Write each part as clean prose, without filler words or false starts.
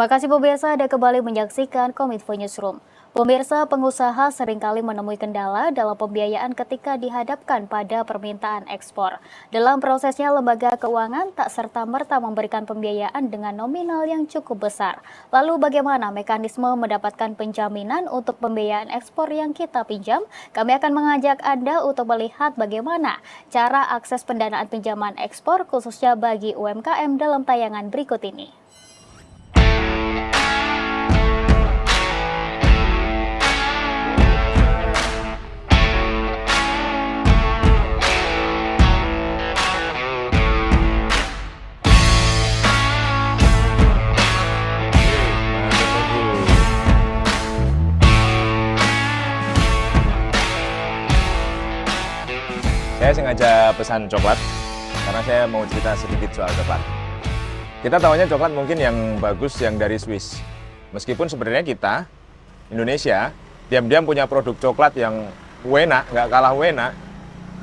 Terima kasih pemirsa, Anda kembali menyaksikan Kominfo Newsroom. Pemirsa, pengusaha seringkali menemui kendala dalam pembiayaan ketika dihadapkan pada permintaan ekspor. Dalam prosesnya, lembaga keuangan tak serta-merta memberikan pembiayaan dengan nominal yang cukup besar. Lalu bagaimana mekanisme mendapatkan penjaminan untuk pembiayaan ekspor yang kita pinjam? Kami akan mengajak Anda untuk melihat bagaimana cara akses pendanaan pinjaman ekspor khususnya bagi UMKM dalam tayangan berikut ini. Saya sengaja pesan coklat karena saya mau cerita sedikit soal coklat. Kita tahunya coklat mungkin yang bagus yang dari Swiss. Meskipun sebenarnya kita, Indonesia, diam-diam punya produk coklat yang enak, nggak kalah enak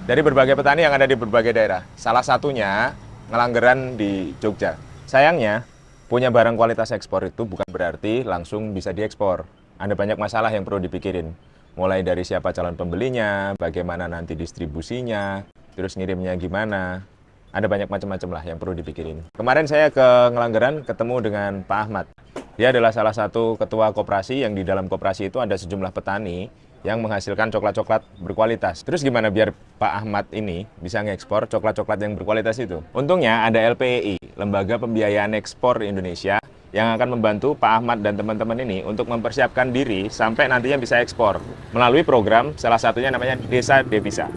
dari berbagai petani yang ada di berbagai daerah. Salah satunya Ngelanggeran di Jogja. Sayangnya, punya barang kualitas ekspor itu bukan berarti langsung bisa diekspor. Ada banyak masalah yang perlu dipikirin. Mulai dari siapa calon pembelinya, bagaimana nanti distribusinya, terus ngirimnya gimana. Ada banyak macam-macam lah yang perlu dipikirin. Kemarin saya ke Ngelanggeran ketemu dengan Pak Ahmad. Dia adalah salah satu ketua koperasi yang di dalam koperasi itu ada sejumlah petani yang menghasilkan coklat-coklat berkualitas. Terus gimana biar Pak Ahmad ini bisa ngekspor coklat-coklat yang berkualitas itu? Untungnya ada LPEI, Lembaga Pembiayaan Ekspor Indonesia, yang akan membantu Pak Ahmad dan teman-teman ini untuk mempersiapkan diri sampai nantinya bisa ekspor melalui program salah satunya namanya Desa Devisa.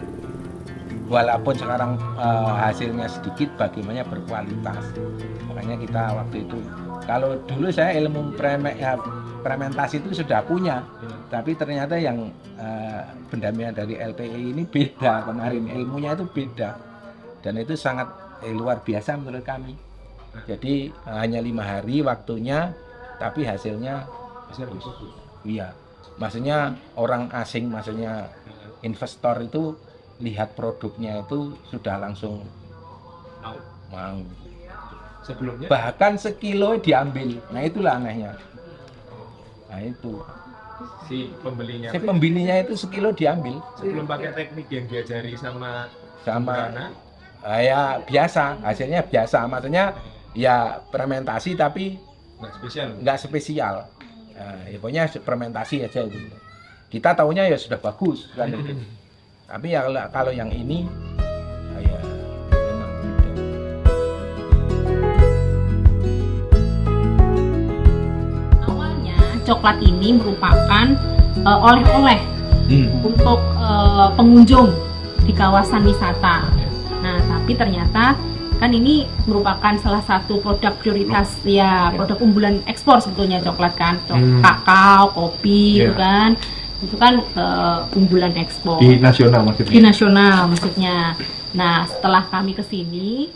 Walaupun sekarang hasilnya sedikit, bagaimana berkualitas. Makanya kita waktu itu, kalau dulu saya ilmu fermentasi itu sudah punya, tapi ternyata yang pendampingan dari LPI ini beda kemarin, ilmunya itu beda, dan itu sangat luar biasa menurut kami. Jadi hanya 5 hari waktunya, tapi hasilnya bagus. Iya, maksudnya orang asing, maksudnya investor itu lihat produknya itu sudah langsung mau. Sebelumnya Bahkan sekilo diambil. Nah itulah anehnya. Nah itu. si pembelinya Si pembelinya itu sekilo diambil. sebelum pakai teknik yang diajari sama Sama ya biasa, hasilnya biasa. Maksudnya ya fermentasi tapi nggak spesial. nggak spesial. Nah, ya pokoknya fermentasi aja itu. Kita tahunya ya sudah bagus kan itu. Tapi ya kalau yang ini ya memang beda. Awalnya coklat ini merupakan oleh-oleh untuk pengunjung di kawasan wisata. Nah, tapi ternyata kan ini merupakan salah satu produk prioritas ya, produk unggulan ekspor sebetulnya coklat kan, kakao, kopi gitu kan. Itu kan unggulan ekspor. Di nasional maksudnya. Di nasional maksudnya. Nah, setelah kami ke sini,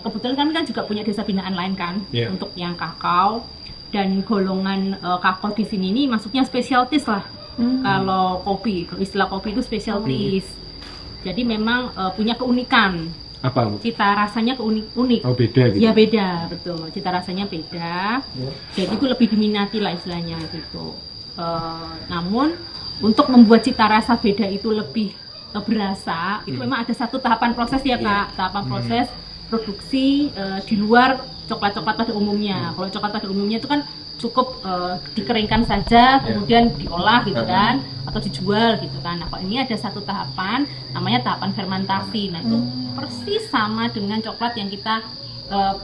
kebetulan kami kan juga punya desa binaan lain kan, untuk yang kakao dan golongan kakao di sini ini maksudnya spesialtis lah. Kalau kopi, istilah kopi itu spesialtis. Jadi memang punya keunikan. Apa? Cita rasanya unik. Oh, beda gitu. Ya beda, betul. Cita rasanya beda. Jadi itu lebih diminati lah istilahnya gitu. Namun untuk membuat cita rasa beda itu lebih berasa, itu memang ada satu tahapan proses ya Kak, tahapan proses produksi di luar coklat-coklat pada umumnya. Kalau coklat pada umumnya itu kan cukup dikeringkan saja, kemudian diolah gitu kan, atau dijual gitu kan. Nah, kalau ini ada satu tahapan, namanya tahapan fermentasi. Nah, itu persis sama dengan coklat yang kita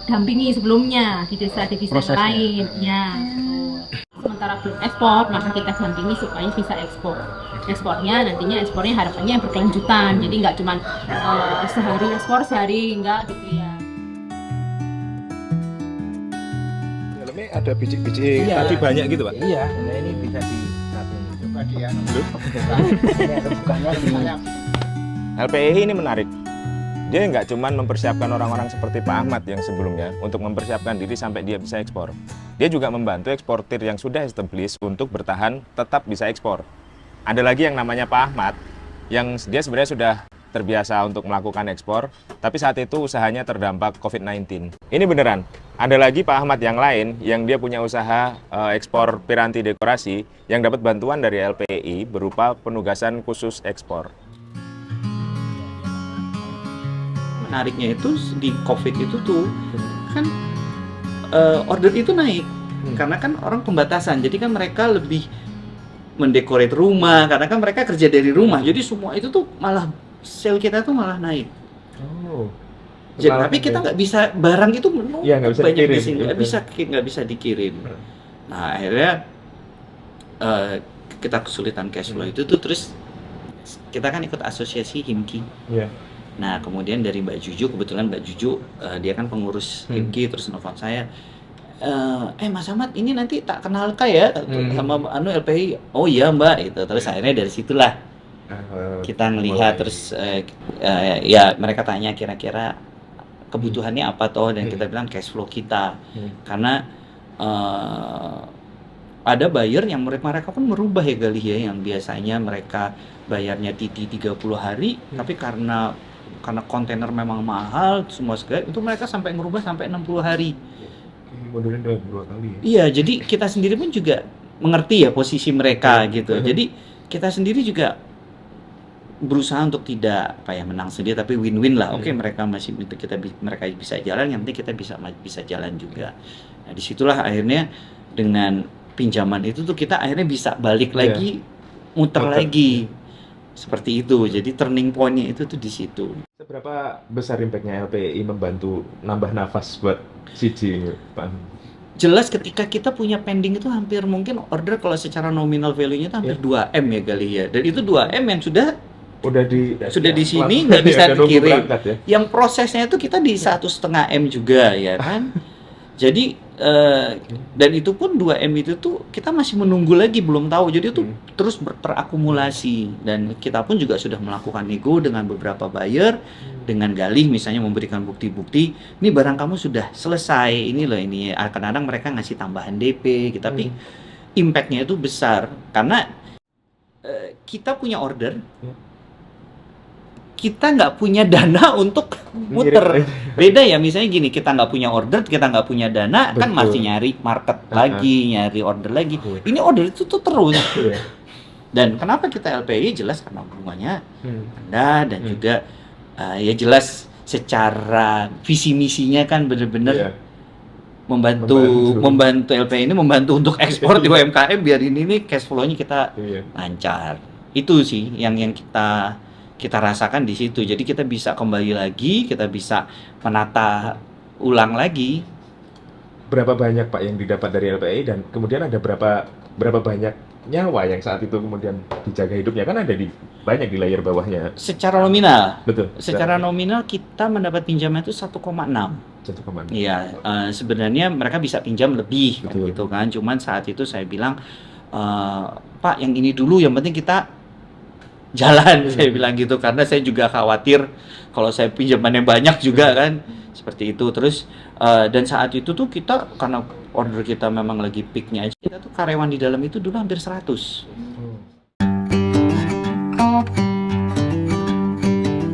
dampingi sebelumnya di desa devisa lain. Ya, sementara belum ekspor, maka kita dampingi supaya bisa ekspor. Ekspornya nantinya harapannya yang berkelanjutan, jadi nggak cuma sehari ekspor, sehari enggak gitu ya. Dalamnya ada biji-biji tadi banyak gitu Pak? Iya, nah ini bisa di coba dia. LPEI ini menarik. Dia nggak cuma mempersiapkan orang-orang seperti Pak Ahmad yang sebelumnya untuk mempersiapkan diri sampai dia bisa ekspor. Dia juga membantu eksportir yang sudah established untuk bertahan tetap bisa ekspor. Ada lagi yang namanya Pak Ahmad, yang dia sebenarnya sudah terbiasa untuk melakukan ekspor, tapi saat itu usahanya terdampak COVID-19. Ini beneran. Ada lagi Pak Ahmad yang lain yang dia punya usaha ekspor piranti dekorasi yang dapat bantuan dari LPI berupa penugasan khusus ekspor. Menariknya itu di COVID itu tuh kan order itu naik karena kan orang pembatasan, jadi kan mereka lebih mendekorate rumah karena kan mereka kerja dari rumah, jadi semua itu tuh malah sale kita tuh malah naik. Oh. Jadi, tapi kita nggak bisa barang itu Iya, nggak bisa banyak dikirim, di sini, gitu. nggak bisa dikirim. Nah akhirnya kita kesulitan cash flow itu tuh, terus kita kan ikut asosiasi Himki. Iya. Nah kemudian dari Mbak Juju, kebetulan Mbak Juju dia kan pengurus Himki, terus nelfon saya, Mas Ahmad ini nanti tak kenal ya sama LPI. Oh iya Mbak, itu terus akhirnya dari situlah kita ngelihat, terus ya mereka tanya kira-kira kebutuhannya apa toh, dan kita bilang cash flow kita, karena ada buyer yang mereka pun merubah ya Galih ya, yang biasanya mereka bayarnya TT 30 hari, tapi karena kontainer memang mahal semua segala itu mereka sampai merubah sampai 60 hari. Modulnya udah 2 kali. Iya, jadi kita sendiri pun juga mengerti ya posisi mereka gitu. Jadi kita sendiri juga berusaha untuk tidak menang sendiri, tapi win-win lah. Oke, mereka mereka bisa jalan, yang penting kita bisa jalan juga. Nah, disitulah akhirnya dengan pinjaman itu tuh kita akhirnya bisa balik lagi, muter lagi. Seperti itu. Jadi turning point-nya itu tuh di situ. Seberapa besar impact-nya LPI membantu nambah nafas buat CJ ini, Pak? Jelas ketika kita punya pending itu hampir mungkin order kalau secara nominal value-nya itu hampir 2M ya kali ya. Dan itu 2M yang sudah di sini nggak bisa dikirim. Yang prosesnya itu kita di 1,5 M juga ya kan. Jadi dan itu pun 2M itu tuh kita masih menunggu lagi, belum tahu. Jadi itu terus terakumulasi, dan kita pun juga sudah melakukan nego dengan beberapa buyer, dengan Galih misalnya memberikan bukti-bukti, ini barang kamu sudah selesai, ini loh ini. Kadang-kadang mereka ngasih tambahan DP, tapi impact-nya itu besar karena kita punya order. Kita nggak punya dana untuk muter. Beda ya, misalnya gini, kita nggak punya order, kita nggak punya dana, kan masih nyari market lagi, nyari order lagi. Ini order itu tuh terus. Dan kenapa kita LPI? Jelas karena hubungannya rendah, dan juga ya jelas secara visi misinya kan benar-benar membantu LPI ini, membantu untuk ekspor di UMKM, biar ini cash flow-nya kita lancar. Itu sih yang kita rasakan di situ. Jadi kita bisa kembali lagi, kita bisa menata ulang lagi. Berapa banyak Pak yang didapat dari LPI, dan kemudian ada berapa banyak nyawa yang saat itu kemudian dijaga hidupnya, kan ada banyak di layer bawahnya. Secara nominal. Betul. Secara nominal kita mendapat pinjaman itu 1,6. 1,6. Iya, sebenarnya mereka bisa pinjam lebih gitu kan. Cuman saat itu saya bilang, Pak yang ini dulu, yang penting kita jalan, saya bilang gitu, karena saya juga khawatir kalau saya pinjamannya banyak juga kan, seperti itu. Terus dan saat itu tuh kita, karena order kita memang lagi peaknya aja, kita tuh karyawan di dalam itu dulu hampir 100.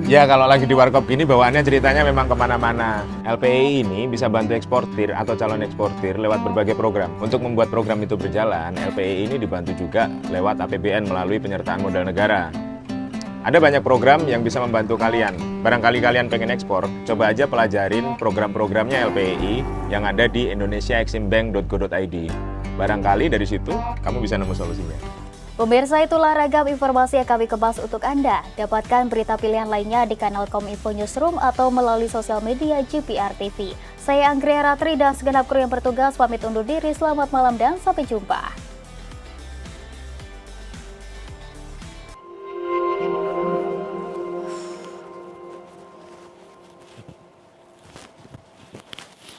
Ya, kalau lagi di warkop gini bawaannya ceritanya memang kemana-mana. LPI ini bisa bantu eksportir atau calon eksportir lewat berbagai program. Untuk membuat program itu berjalan, LPI ini dibantu juga lewat APBN melalui penyertaan modal negara. Ada banyak program yang bisa membantu kalian. Barangkali kalian pengen ekspor, coba aja pelajarin program-programnya LPI yang ada di indonesiaeximbank.go.id. Barangkali dari situ kamu bisa nemu solusinya. Pemirsa, itulah ragam informasi yang kami kemas untuk Anda. Dapatkan berita pilihan lainnya di kanal Kominfo Newsroom atau melalui sosial media GPR TV. Saya Anggria Ratri dan segenap kru yang bertugas pamit undur diri. Selamat malam dan sampai jumpa.